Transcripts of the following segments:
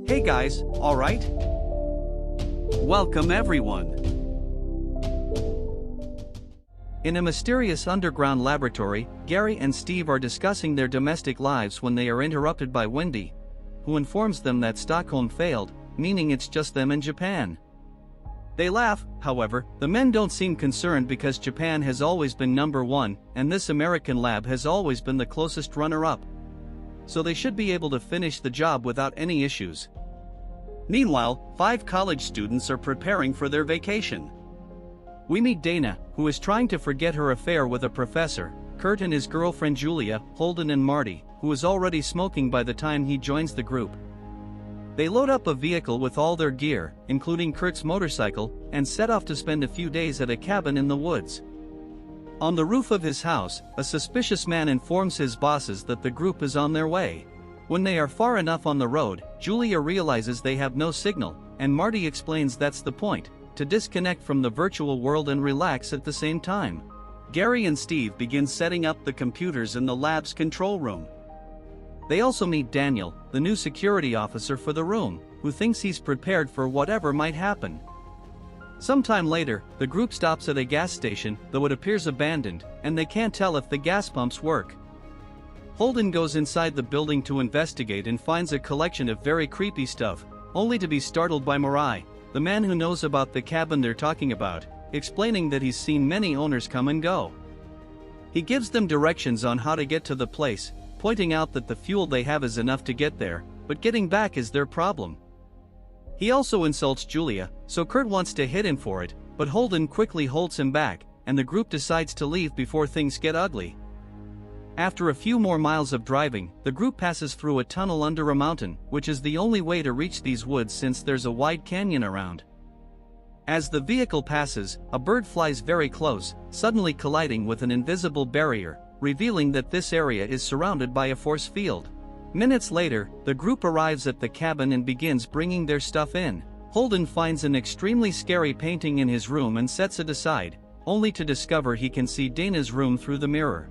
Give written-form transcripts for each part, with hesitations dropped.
Hey guys, alright? Welcome everyone. In a mysterious underground laboratory, Gary and Steve are discussing their domestic lives when they are interrupted by Wendy, who informs them that Stockholm failed, meaning it's just them in Japan. They laugh, however, the men don't seem concerned because Japan has always been number one, and this American lab has always been the closest runner-up. So they should be able to finish the job without any issues. Meanwhile, 5 college students are preparing for their vacation. We meet Dana, who is trying to forget her affair with a professor, Kurt and his girlfriend Julia, Holden and Marty, who is already smoking by the time he joins the group. They load up a vehicle with all their gear, including Kurt's motorcycle, and set off to spend a few days at a cabin in the woods. On the roof of his house, a suspicious man informs his bosses that the group is on their way. When they are far enough on the road, Julia realizes they have no signal, and Marty explains that's the point, to disconnect from the virtual world and relax at the same time. Gary and Steve begin setting up the computers in the lab's control room. They also meet Daniel, the new security officer for the room, who thinks he's prepared for whatever might happen. Sometime later, the group stops at a gas station, though it appears abandoned, and they can't tell if the gas pumps work. Holden goes inside the building to investigate and finds a collection of very creepy stuff, only to be startled by Mirai, the man who knows about the cabin they're talking about, explaining that he's seen many owners come and go. He gives them directions on how to get to the place, pointing out that the fuel they have is enough to get there, but getting back is their problem. He also insults Julia, so Kurt wants to hit him for it, but Holden quickly holds him back, and the group decides to leave before things get ugly. After a few more miles of driving, the group passes through a tunnel under a mountain, which is the only way to reach these woods since there's a wide canyon around. As the vehicle passes, a bird flies very close, suddenly colliding with an invisible barrier, revealing that this area is surrounded by a force field. Minutes later, the group arrives at the cabin and begins bringing their stuff in. Holden finds an extremely scary painting in his room and sets it aside, only to discover he can see Dana's room through the mirror.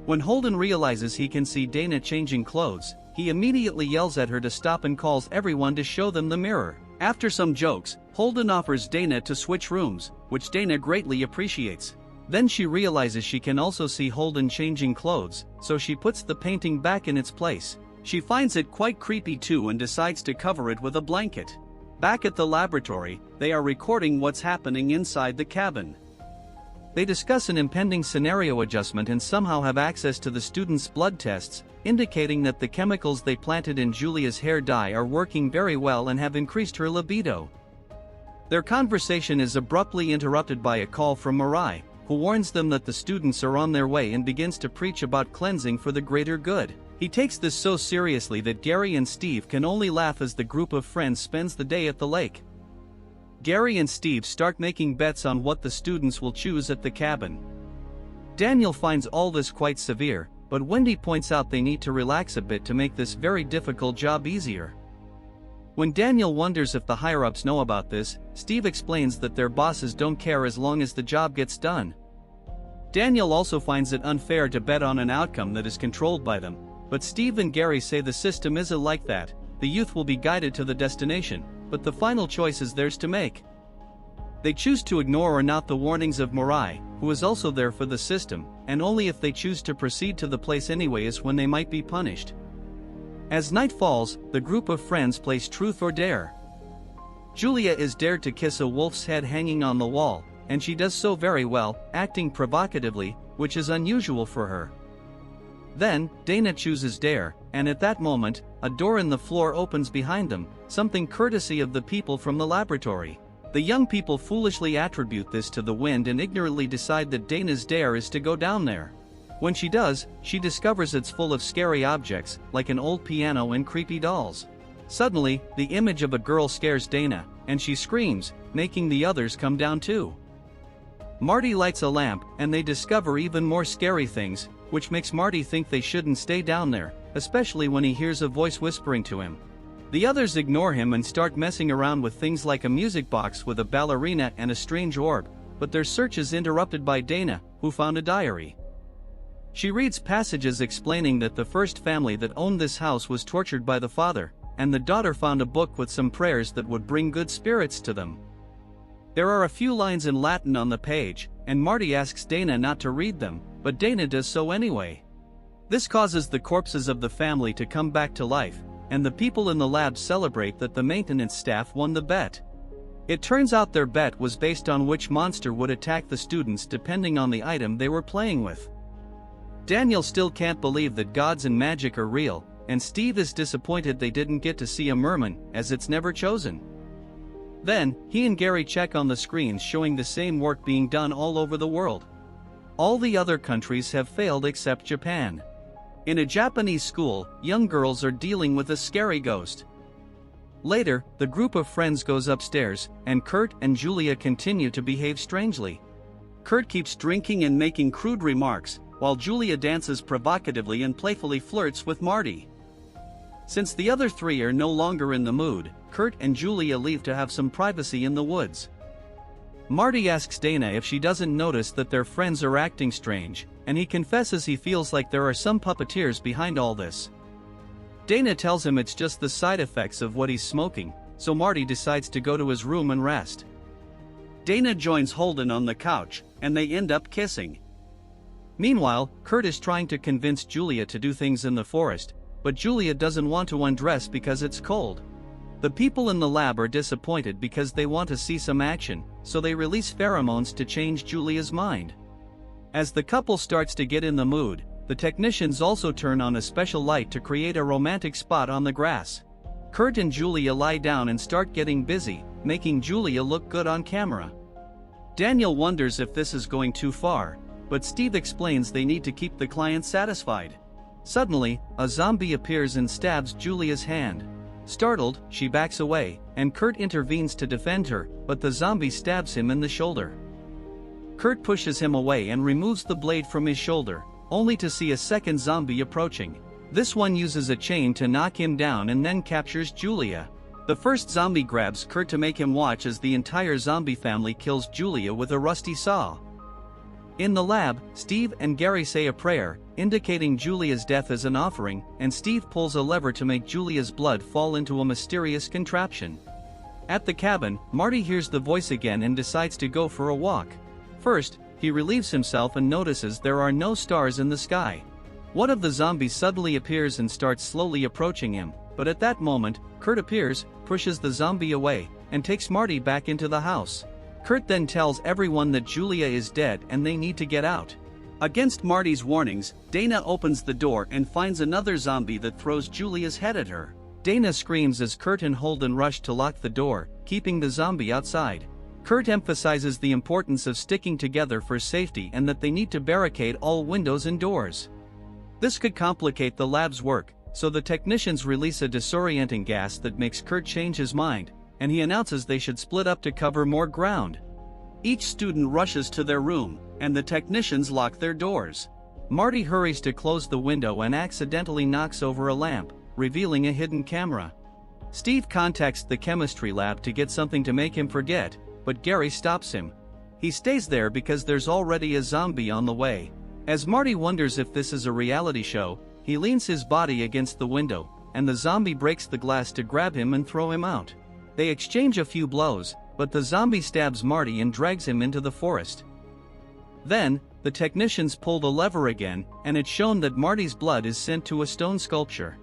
When Holden realizes he can see Dana changing clothes, he immediately yells at her to stop and calls everyone to show them the mirror. After some jokes, Holden offers Dana to switch rooms, which Dana greatly appreciates. Then she realizes she can also see Holden changing clothes, so she puts the painting back in its place. She finds it quite creepy too and decides to cover it with a blanket. Back at the laboratory, they are recording what's happening inside the cabin. They discuss an impending scenario adjustment and somehow have access to the students' blood tests, indicating that the chemicals they planted in Julia's hair dye are working very well and have increased her libido. Their conversation is abruptly interrupted by a call from Mirai, who warns them that the students are on their way and begins to preach about cleansing for the greater good. He takes this so seriously that Gary and Steve can only laugh as the group of friends spends the day at the lake. Gary and Steve start making bets on what the students will choose at the cabin. Daniel finds all this quite severe, but Wendy points out they need to relax a bit to make this very difficult job easier. When Daniel wonders if the higher-ups know about this, Steve explains that their bosses don't care as long as the job gets done. Daniel also finds it unfair to bet on an outcome that is controlled by them, but Steve and Gary say the system isn't like that. The youth will be guided to the destination, but the final choice is theirs to make. They choose to ignore or not the warnings of Mirai, who is also there for the system, and only if they choose to proceed to the place anyway is when they might be punished. As night falls, the group of friends plays Truth or Dare. Julia is dared to kiss a wolf's head hanging on the wall, and she does so very well, acting provocatively, which is unusual for her. Then, Dana chooses Dare, and at that moment, a door in the floor opens behind them, something courtesy of the people from the laboratory. The young people foolishly attribute this to the wind and ignorantly decide that Dana's dare is to go down there. When she does, she discovers it's full of scary objects, like an old piano and creepy dolls. Suddenly, the image of a girl scares Dana, and she screams, making the others come down too. Marty lights a lamp, and they discover even more scary things, which makes Marty think they shouldn't stay down there, especially when he hears a voice whispering to him. The others ignore him and start messing around with things like a music box with a ballerina and a strange orb, but their search is interrupted by Dana, who found a diary. She reads passages explaining that the first family that owned this house was tortured by the father, and the daughter found a book with some prayers that would bring good spirits to them. There are a few lines in Latin on the page, and Marty asks Dana not to read them, but Dana does so anyway. This causes the corpses of the family to come back to life, and the people in the lab celebrate that the maintenance staff won the bet. It turns out their bet was based on which monster would attack the students depending on the item they were playing with. Daniel still can't believe that gods and magic are real, and Steve is disappointed they didn't get to see a merman, as it's never chosen. Then, he and Gary check on the screens showing the same work being done all over the world. All the other countries have failed except Japan. In a Japanese school, young girls are dealing with a scary ghost. Later, the group of friends goes upstairs, and Kurt and Julia continue to behave strangely. Kurt keeps drinking and making crude remarks, while Julia dances provocatively and playfully flirts with Marty. Since the other three are no longer in the mood, Kurt and Julia leave to have some privacy in the woods. Marty asks Dana if she doesn't notice that their friends are acting strange, and he confesses he feels like there are some puppeteers behind all this. Dana tells him it's just the side effects of what he's smoking, so Marty decides to go to his room and rest. Dana joins Holden on the couch, and they end up kissing. Meanwhile, Kurt is trying to convince Julia to do things in the forest, but Julia doesn't want to undress because it's cold. The people in the lab are disappointed because they want to see some action, so they release pheromones to change Julia's mind. As the couple starts to get in the mood, the technicians also turn on a special light to create a romantic spot on the grass. Kurt and Julia lie down and start getting busy, making Julia look good on camera. Daniel wonders if this is going too far, but Steve explains they need to keep the client satisfied. Suddenly, a zombie appears and stabs Julia's hand. Startled, she backs away, and Kurt intervenes to defend her, but the zombie stabs him in the shoulder. Kurt pushes him away and removes the blade from his shoulder, only to see a second zombie approaching. This one uses a chain to knock him down and then captures Julia. The first zombie grabs Kurt to make him watch as the entire zombie family kills Julia with a rusty saw. In the lab, Steve and Gary say a prayer, indicating Julia's death as an offering, and Steve pulls a lever to make Julia's blood fall into a mysterious contraption. At the cabin, Marty hears the voice again and decides to go for a walk. First, he relieves himself and notices there are no stars in the sky. One of the zombies suddenly appears and starts slowly approaching him, but at that moment, Kurt appears, pushes the zombie away, and takes Marty back into the house. Kurt then tells everyone that Julia is dead and they need to get out. Against Marty's warnings, Dana opens the door and finds another zombie that throws Julia's head at her. Dana screams as Kurt and Holden rush to lock the door, keeping the zombie outside. Kurt emphasizes the importance of sticking together for safety and that they need to barricade all windows and doors. This could complicate the lab's work, so the technicians release a disorienting gas that makes Kurt change his mind, and he announces they should split up to cover more ground. Each student rushes to their room, and the technicians lock their doors. Marty hurries to close the window and accidentally knocks over a lamp, revealing a hidden camera. Steve contacts the chemistry lab to get something to make him forget, but Gary stops him. He stays there because there's already a zombie on the way. As Marty wonders if this is a reality show, he leans his body against the window, and the zombie breaks the glass to grab him and throw him out. They exchange a few blows, but the zombie stabs Marty and drags him into the forest. Then, the technicians pull the lever again, and it's shown that Marty's blood is sent to a stone sculpture.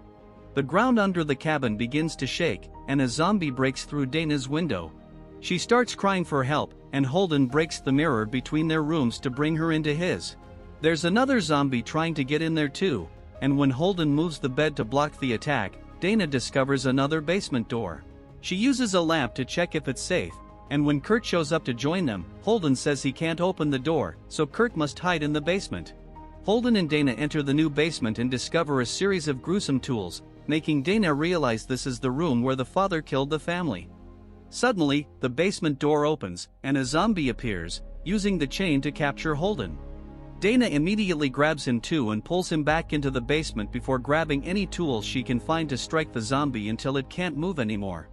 The ground under the cabin begins to shake, and a zombie breaks through Dana's window. She starts crying for help, and Holden breaks the mirror between their rooms to bring her into his. There's another zombie trying to get in there too, and when Holden moves the bed to block the attack, Dana discovers another basement door. She uses a lamp to check if it's safe, and when Kurt shows up to join them, Holden says he can't open the door, so Kurt must hide in the basement. Holden and Dana enter the new basement and discover a series of gruesome tools, making Dana realize this is the room where the father killed the family. Suddenly, the basement door opens, and a zombie appears, using the chain to capture Holden. Dana immediately grabs him too and pulls him back into the basement before grabbing any tools she can find to strike the zombie until it can't move anymore.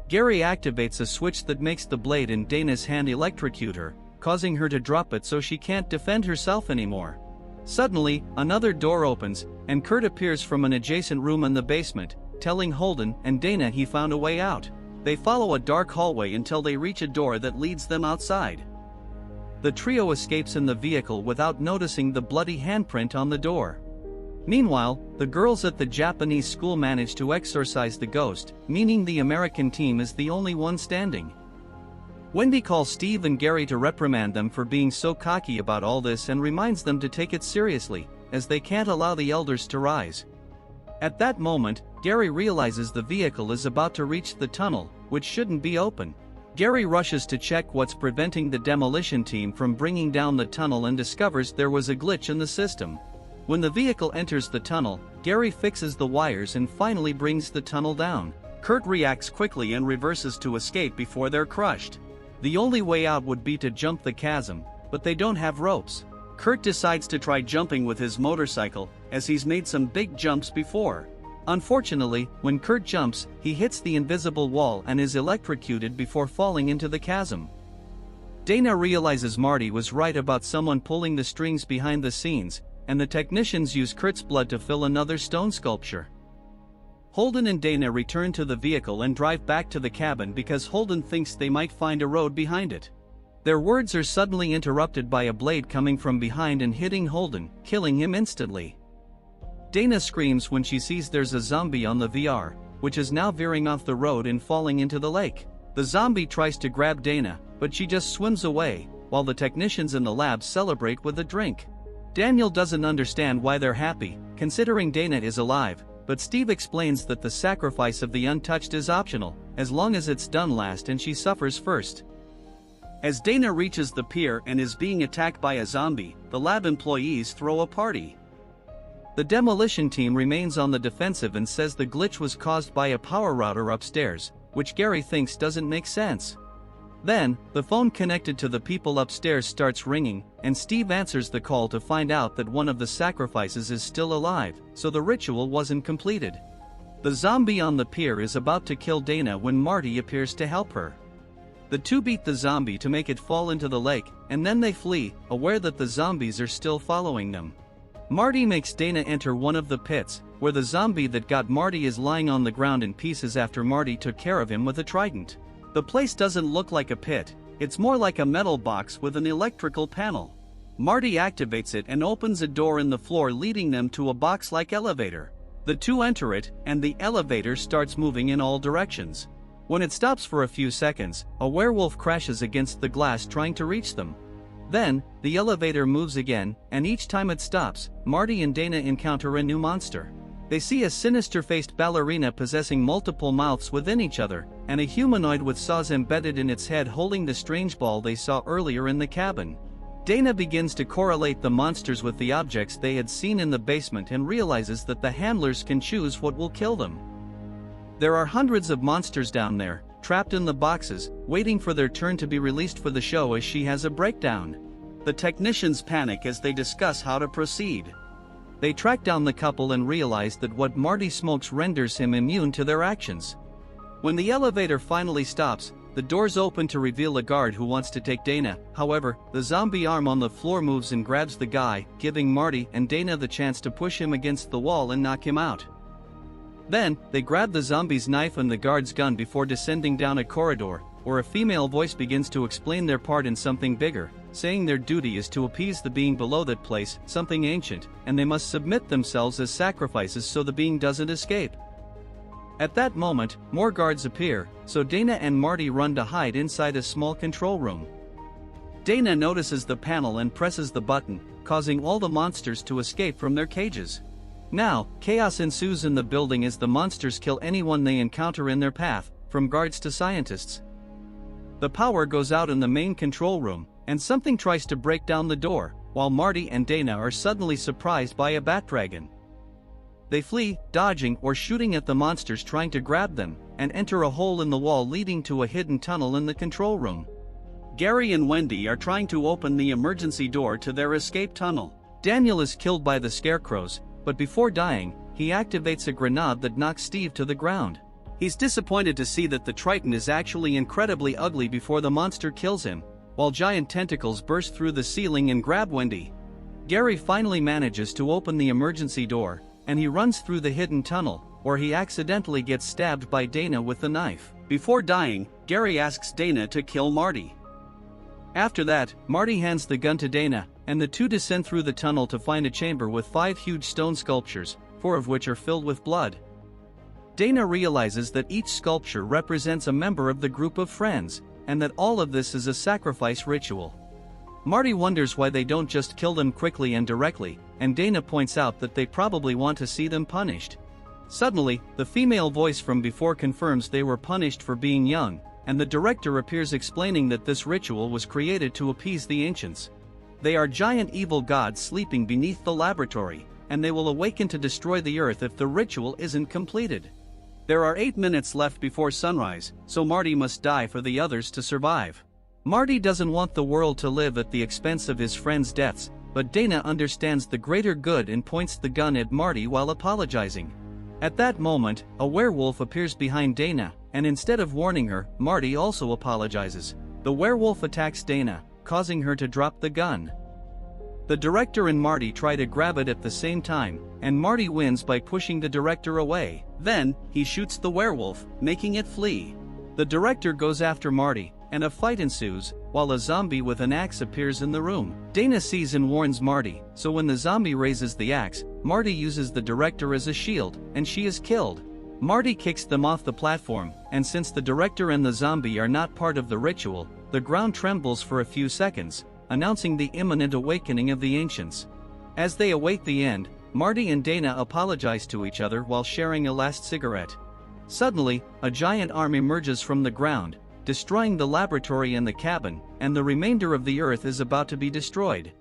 Gary activates a switch that makes the blade in Dana's hand electrocute her, causing her to drop it so she can't defend herself anymore. Suddenly, another door opens, and Kurt appears from an adjacent room in the basement, telling Holden and Dana he found a way out. They follow a dark hallway until they reach a door that leads them outside. The trio escapes in the vehicle without noticing the bloody handprint on the door. Meanwhile, the girls at the Japanese school manage to exorcise the ghost, meaning the American team is the only one standing. Wendy calls Steve and Gary to reprimand them for being so cocky about all this and reminds them to take it seriously, as they can't allow the elders to rise. At that moment, Gary realizes the vehicle is about to reach the tunnel, which shouldn't be open. Gary rushes to check what's preventing the demolition team from bringing down the tunnel and discovers there was a glitch in the system. When the vehicle enters the tunnel, Gary fixes the wires and finally brings the tunnel down. Kurt reacts quickly and reverses to escape before they're crushed. The only way out would be to jump the chasm, but they don't have ropes. Kurt decides to try jumping with his motorcycle, as he's made some big jumps before. Unfortunately, when Kurt jumps, he hits the invisible wall and is electrocuted before falling into the chasm. Dana realizes Marty was right about someone pulling the strings behind the scenes, and the technicians use Kurt's blood to fill another stone sculpture. Holden and Dana return to the vehicle and drive back to the cabin because Holden thinks they might find a road behind it. Their words are suddenly interrupted by a blade coming from behind and hitting Holden, killing him instantly. Dana screams when she sees there's a zombie on the VR, which is now veering off the road and falling into the lake. The zombie tries to grab Dana, but she just swims away, while the technicians in the lab celebrate with a drink. Daniel doesn't understand why they're happy, considering Dana is alive, but Steve explains that the sacrifice of the untouched is optional, as long as it's done last and she suffers first. As Dana reaches the pier and is being attacked by a zombie, the lab employees throw a party. The demolition team remains on the defensive and says the glitch was caused by a power router upstairs, which Gary thinks doesn't make sense. Then, the phone connected to the people upstairs starts ringing, and Steve answers the call to find out that one of the sacrifices is still alive, so the ritual wasn't completed. The zombie on the pier is about to kill Dana when Marty appears to help her. The two beat the zombie to make it fall into the lake, and then they flee, aware that the zombies are still following them. Marty makes Dana enter one of the pits, where the zombie that got Marty is lying on the ground in pieces after Marty took care of him with a trident. The place doesn't look like a pit, it's more like a metal box with an electrical panel. Marty activates it and opens a door in the floor leading them to a box-like elevator. The two enter it, and the elevator starts moving in all directions. When it stops for a few seconds, a werewolf crashes against the glass trying to reach them. Then, the elevator moves again, and each time it stops, Marty and Dana encounter a new monster. They see a sinister-faced ballerina possessing multiple mouths within each other, and a humanoid with saws embedded in its head holding the strange ball they saw earlier in the cabin. Dana begins to correlate the monsters with the objects they had seen in the basement and realizes that the handlers can choose what will kill them. There are hundreds of monsters down there, trapped in the boxes, waiting for their turn to be released for the show as she has a breakdown. The technicians panic as they discuss how to proceed. They track down the couple and realize that what Marty smokes renders him immune to their actions. When the elevator finally stops, the doors open to reveal a guard who wants to take Dana. However, the zombie arm on the floor moves and grabs the guy, giving Marty and Dana the chance to push him against the wall and knock him out. Then, they grab the zombie's knife and the guard's gun before descending down a corridor, where a female voice begins to explain their part in something bigger, saying their duty is to appease the being below that place, something ancient, and they must submit themselves as sacrifices so the being doesn't escape. At that moment, more guards appear, so Dana and Marty run to hide inside a small control room. Dana notices the panel and presses the button, causing all the monsters to escape from their cages. Now, chaos ensues in the building as the monsters kill anyone they encounter in their path, from guards to scientists. The power goes out in the main control room, and something tries to break down the door, while Marty and Dana are suddenly surprised by a bat dragon. They flee, dodging or shooting at the monsters trying to grab them, and enter a hole in the wall leading to a hidden tunnel in the control room. Gary and Wendy are trying to open the emergency door to their escape tunnel. Daniel is killed by the scarecrows, but before dying, he activates a grenade that knocks Steve to the ground. He's disappointed to see that the Triton is actually incredibly ugly before the monster kills him, while giant tentacles burst through the ceiling and grab Wendy. Gary finally manages to open the emergency door, and he runs through the hidden tunnel, or he accidentally gets stabbed by Dana with the knife. Before dying, Gary asks Dana to kill Marty. After that, Marty hands the gun to Dana, and the two descend through the tunnel to find a chamber with 5 huge stone sculptures, 4 of which are filled with blood. Dana realizes that each sculpture represents a member of the group of friends, and that all of this is a sacrifice ritual. Marty wonders why they don't just kill them quickly and directly, and Dana points out that they probably want to see them punished. Suddenly, the female voice from before confirms they were punished for being young, and the director appears explaining that this ritual was created to appease the ancients. They are giant evil gods sleeping beneath the laboratory, and they will awaken to destroy the earth if the ritual isn't completed. There are 8 minutes left before sunrise, so Marty must die for the others to survive. Marty doesn't want the world to live at the expense of his friends' deaths, but Dana understands the greater good and points the gun at Marty while apologizing. At that moment, a werewolf appears behind Dana, and instead of warning her, Marty also apologizes. The werewolf attacks Dana, causing her to drop the gun. The director and Marty try to grab it at the same time, and Marty wins by pushing the director away. Then, he shoots the werewolf, making it flee. The director goes after Marty, and a fight ensues, while a zombie with an axe appears in the room. Dana sees and warns Marty, so when the zombie raises the axe, Marty uses the director as a shield, and she is killed. Marty kicks them off the platform, and since the director and the zombie are not part of the ritual, the ground trembles for a few seconds, announcing the imminent awakening of the ancients. As they await the end, Marty and Dana apologize to each other while sharing a last cigarette. Suddenly, a giant arm emerges from the ground, destroying the laboratory and the cabin, and the remainder of the Earth is about to be destroyed.